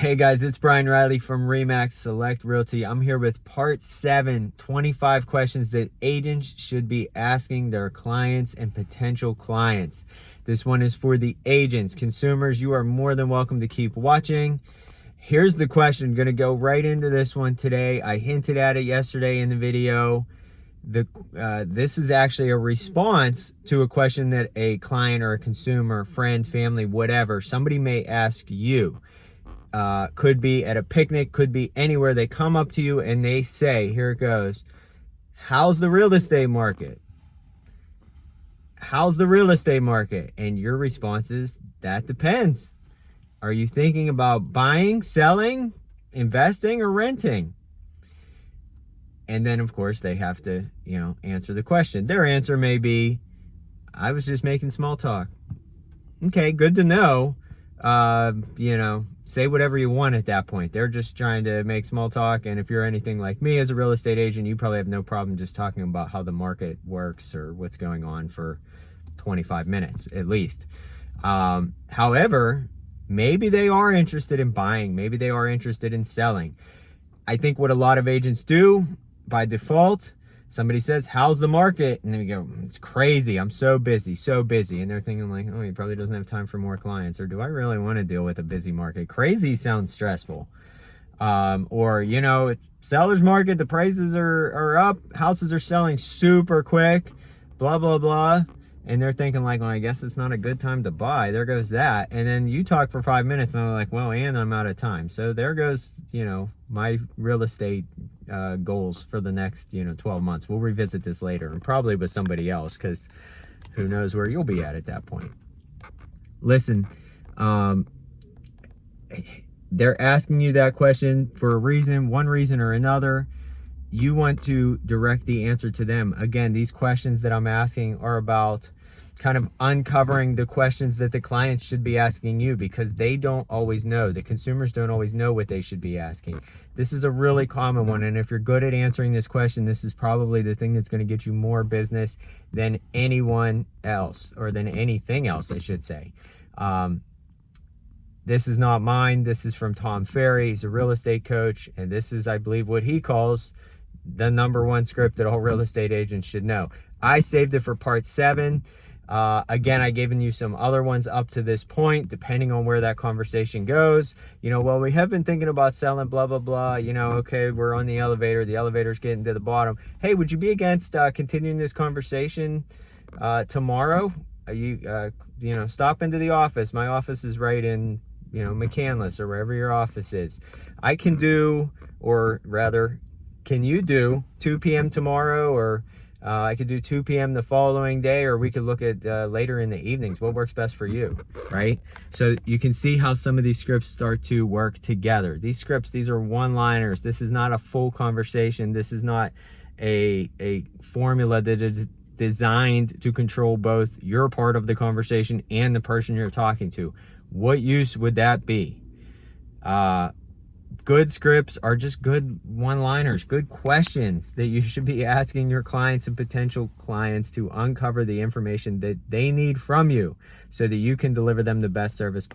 Hey guys, it's Brian Riley from Remax Select Realty. I'm here with part 7, 25 questions that agents should be asking their clients and potential clients. This one is for the agents. Consumers, you are more than welcome to keep watching. Here's the question. Going to go right into this one today. I hinted at it yesterday in the video. This is actually a response to a question that a client or a consumer, friend, family, whatever, somebody may ask you. Could be at a picnic, could be anywhere. They come up to you and they say, here it goes, how's the real estate market? How's the real estate market? And your response is, that depends. Are you thinking about buying, selling, investing, or renting? And then, of course, they have to, answer the question. Their answer may be, I was just making small talk. Okay, good to know. Say whatever you want at that point. They're just trying to make small talk. And if you're anything like me as a real estate agent, you probably have no problem just talking about how the market works or what's going on for 25 minutes at least. However, maybe they are interested in buying. Maybe they are interested in selling. I think what a lot of agents do by default, somebody says, how's the market? And then we go, it's crazy. I'm so busy. And they're thinking like, oh, he probably doesn't have time for more clients. Or do I really want to deal with a busy market? Crazy sounds stressful. Seller's market, the prices are up. Houses are selling super quick, blah, blah, blah. And they're thinking like, well, I guess it's not a good time to buy. There goes that. And then you talk for 5 minutes and I'm like, well, and I'm out of time. So there goes, my real estate goals for the next 12 months. We'll revisit this later and probably with somebody else, because who knows where you'll be at that point. Listen, they're asking you that question for a reason, one reason or another. You want to direct the answer to them. Again, these questions that I'm asking are about kind of uncovering the questions that the clients should be asking you, because they don't always know. The consumers don't always know what they should be asking. This is a really common one, and if you're good at answering this question, this is probably the thing that's going to get you more business than anyone else, or than anything else, I should say. This is not mine. This is from Tom Ferry. He's a real estate coach, and this is, I believe, what he calls the #1 script that all real estate agents should know. I saved it for part 7. Again, I've given you some other ones up to this point, depending on where that conversation goes. Well, we have been thinking about selling, blah, blah, blah. Okay, we're on the elevator. The elevator's getting to the bottom. Hey, would you be against continuing this conversation tomorrow? Stop into the office. My office is right in, McCandless, or wherever your office is. I can do, or rather, can you do 2 p.m. tomorrow, or I could do 2 p.m. the following day, or we could look at later in the evenings. What works best for you, right? So you can see how some of these scripts start to work together. These scripts, these are one-liners. This is not a full conversation. This is not a formula that is designed to control both your part of the conversation and the person you're talking to. What use would that be? Good scripts are just good one-liners, good questions that you should be asking your clients and potential clients to uncover the information that they need from you so that you can deliver them the best service.